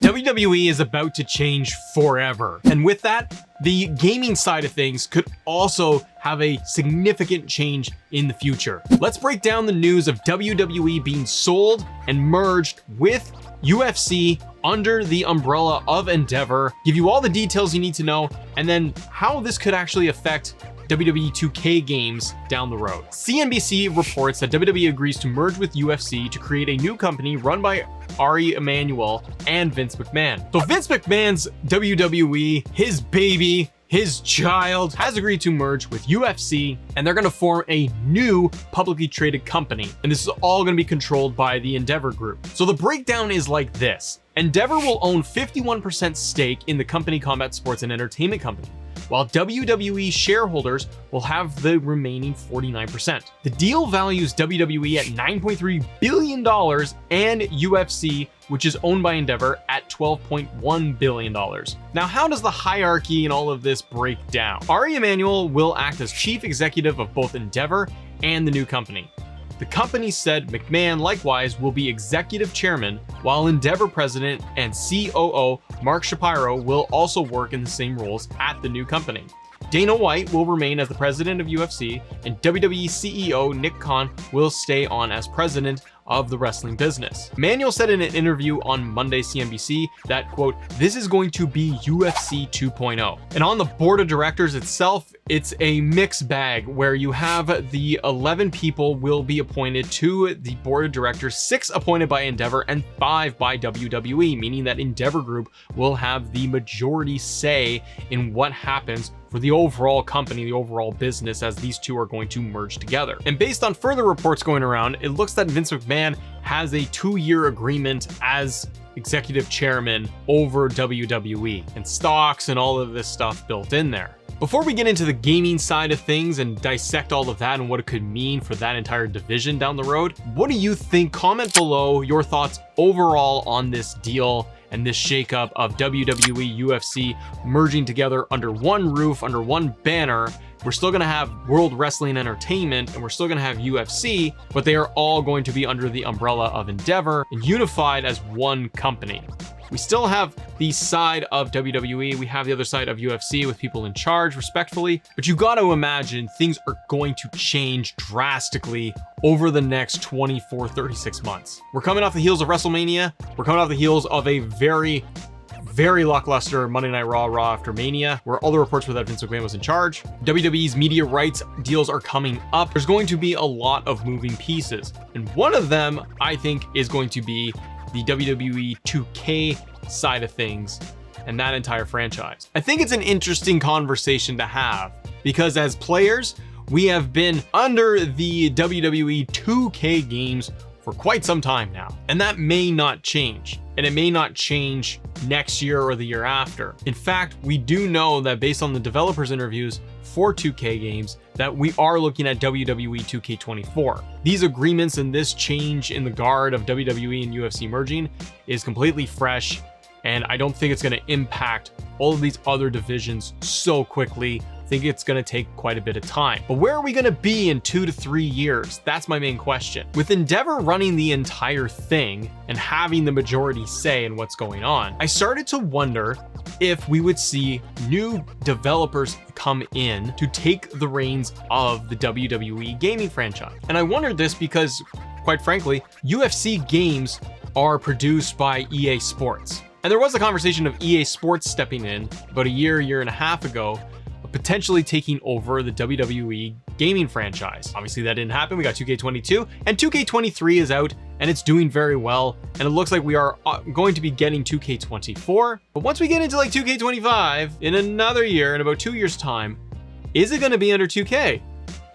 WWE is about to change forever. And with that, the gaming side of things could also have a significant change in the future. Let's break down the news of WWE being sold and merged with UFC under the umbrella of Endeavor, give you all the details you need to know, and then how this could actually affect WWE 2K games down the road. CNBC reports that WWE agrees to merge with UFC to create a new company run by Ari Emanuel and Vince McMahon. So Vince McMahon's WWE, his baby, his child, has agreed to merge with UFC, and they're gonna form a new publicly traded company. And this is all gonna be controlled by the Endeavor Group. So the breakdown is like this. Endeavor will own 51% stake in the company Combat Sports and Entertainment Company, while WWE shareholders will have the remaining 49%. The deal values WWE at $9.3 billion and UFC, which is owned by Endeavor, at $12.1 billion. Now, how does the hierarchy and all of this break down? Ari Emanuel will act as chief executive of both Endeavor and the new company. The company said McMahon likewise will be executive chairman, while Endeavor president and COO Mark Shapiro will also work in the same roles at the new company. Dana White will remain as the president of UFC, and WWE CEO Nick Khan will stay on as president of the wrestling business. Manuel said in an interview on Monday CNBC that, quote, "This is going to be UFC 2.0. And on the board of directors itself, it's a mixed bag where you have the 11 people will be appointed to the board of directors, 6 appointed by Endeavor and 5 by WWE, meaning that Endeavor Group will have the majority say in what happens for the overall company, the overall business, as these two are going to merge together. And based on further reports going around, it looks that Vince McMahon has a 2-year agreement as executive chairman over WWE and stocks and all of this stuff built in there. Before we get into the gaming side of things and dissect all of that and what it could mean for that entire division down the road, what do you think? Comment below your thoughts overall on this deal and this shakeup of WWE, UFC merging together under one roof, under one banner. We're still gonna have World Wrestling Entertainment and we're still gonna have UFC, but they are all going to be under the umbrella of Endeavor and unified as one company. We still have the side of WWE, we have the other side of UFC with people in charge, respectfully, but you got to imagine things are going to change drastically over the next 24-36 months. We're coming off the heels of WrestleMania. We're coming off the heels of a very lackluster Monday Night Raw after Mania, where all the reports were that Vince McMahon was in charge. WWE's media rights deals are coming up. There's going to be a lot of moving pieces, and one of them, I think, is going to be the WWE 2K side of things and that entire franchise. I think it's an interesting conversation to have because as players, we have been under the WWE 2K games for quite some time now, and that may not change, and it may not change next year or the year after. In fact, we do know that based on the developers' interviews for 2K games, that we are looking at WWE 2K24. These agreements and this change in the guard of WWE and UFC merging is completely fresh, and I don't think it's going to impact all of these other divisions so quickly. I think it's going to take quite a bit of time. But where are we going to be in 2 to 3 years? That's my main question. With Endeavor running the entire thing and having the majority say in what's going on, I started to wonder if we would see new developers come in to take the reins of the WWE gaming franchise. And I wondered this because, quite frankly, UFC games are produced by EA Sports. And there was a conversation of EA Sports stepping in about a year and a half ago, potentially taking over the WWE gaming franchise. Obviously that didn't happen. We got 2K22 and 2K23 is out and it's doing very well. And it looks like we are going to be getting 2K24. But once we get into like 2K25 in another year, in about 2 years time, is it going to be under 2K?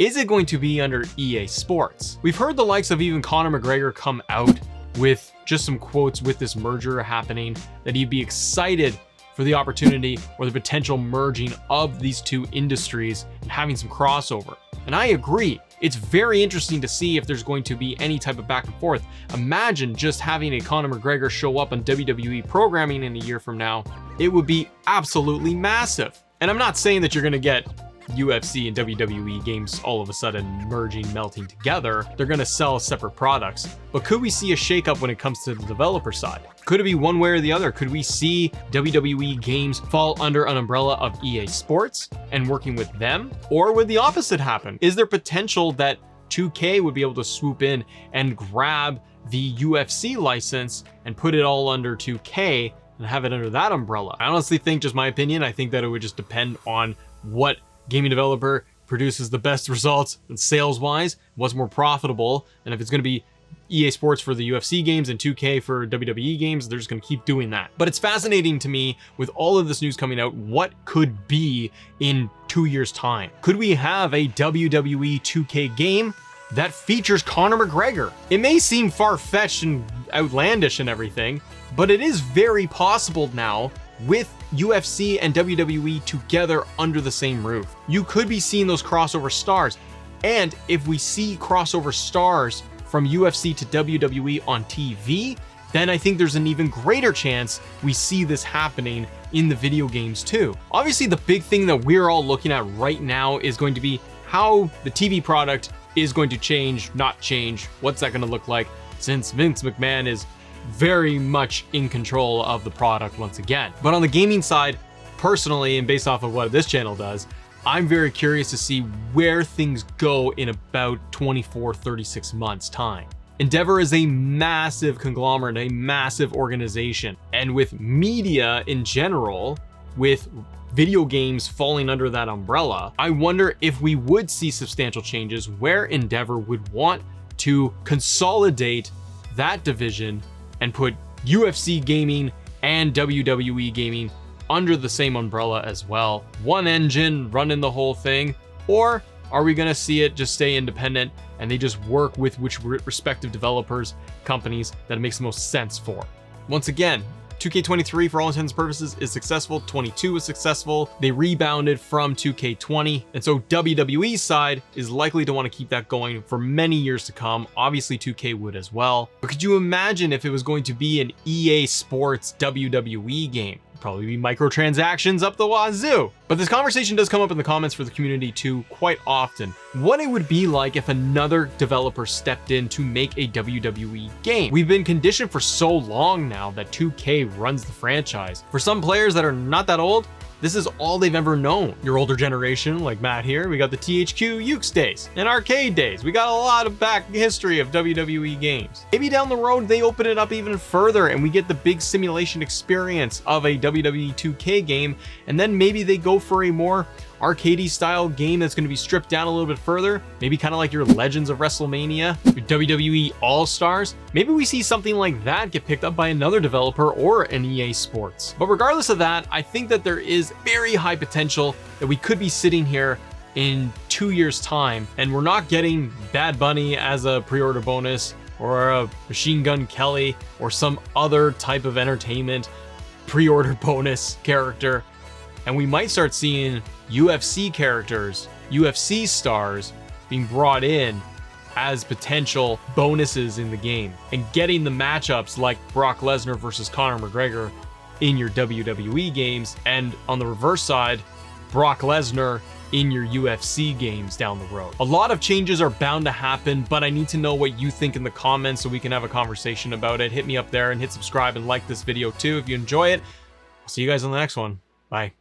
Is it going to be under EA Sports? We've heard the likes of even Conor McGregor come out with just some quotes with this merger happening, that he'd be excited for the opportunity or the potential merging of these two industries and having some crossover. And I agree. It's very interesting to see if there's going to be any type of back and forth. Imagine just having a Conor McGregor show up on WWE programming in a year from now. It would be absolutely massive. And I'm not saying that you're going to get UFC and WWE games all of a sudden merging, melting together, they're going to sell separate products. But could we see a shakeup when it comes to the developer side? Could it be one way or the other? Could we see WWE games fall under an umbrella of EA Sports and working with them? Or would the opposite happen? Is there potential that 2K would be able to swoop in and grab the UFC license and put it all under 2K and have it under that umbrella? I honestly think, just my opinion, I think that it would just depend on what gaming developer produces the best results and sales-wise, what's more profitable, and if it's going to be EA Sports for the UFC games and 2K for WWE games, they're just going to keep doing that. But it's fascinating to me, with all of this news coming out, what could be in 2 years' time? Could we have a WWE 2K game that features Conor McGregor? It may seem far-fetched and outlandish and everything, but it is very possible now with UFC and WWE together under the same roof. You could be seeing those crossover stars. And if we see crossover stars from UFC to WWE on TV, then I think there's an even greater chance we see this happening in the video games too. Obviously, the big thing that we're all looking at right now is going to be how the TV product is going to change, not change. What's that going to look like, since Vince McMahon is very much in control of the product once again. But on the gaming side, personally, and based off of what this channel does, I'm very curious to see where things go in about 24, 36 months time. Endeavor is a massive conglomerate, a massive organization. And with media in general, with video games falling under that umbrella, I wonder if we would see substantial changes where Endeavor would want to consolidate that division and put UFC gaming and WWE gaming under the same umbrella as well. One engine running the whole thing, or are we going to see it just stay independent and they just work with which respective developers, companies that it makes the most sense for? Once again, 2K23 for all intents and purposes is successful. 22 was successful. They rebounded from 2K20. And so WWE's side is likely to want to keep that going for many years to come. Obviously 2K would as well. But could you imagine if it was going to be an EA Sports WWE game? Probably be microtransactions up the wazoo. But this conversation does come up in the comments for the community too quite often. What it would be like if another developer stepped in to make a WWE game. We've been conditioned for so long now that 2K runs the franchise. For some players that are not that old, this is all they've ever known. Your older generation, like Matt here, we got the THQ Ukes days and arcade days. We got a lot of back history of WWE games. Maybe down the road, they open it up even further and we get the big simulation experience of a WWE 2K game. And then maybe they go for a more arcadey style game that's going to be stripped down a little bit further. Maybe kind of like your Legends of WrestleMania, your WWE All-Stars. Maybe we see something like that get picked up by another developer or an EA Sports. But regardless of that, I think that there is very high potential that we could be sitting here in 2 years' time and we're not getting Bad Bunny as a pre-order bonus or a Machine Gun Kelly or some other type of entertainment pre-order bonus character. And we might start seeing UFC characters, UFC stars being brought in as potential bonuses in the game and getting the matchups like Brock Lesnar versus Conor McGregor in your WWE games, and on the reverse side, Brock Lesnar in your UFC games down the road. A lot of changes are bound to happen, but I need to know what you think in the comments so we can have a conversation about it. Hit me up there and hit subscribe and like this video too if you enjoy it. I'll see you guys on the next one. Bye.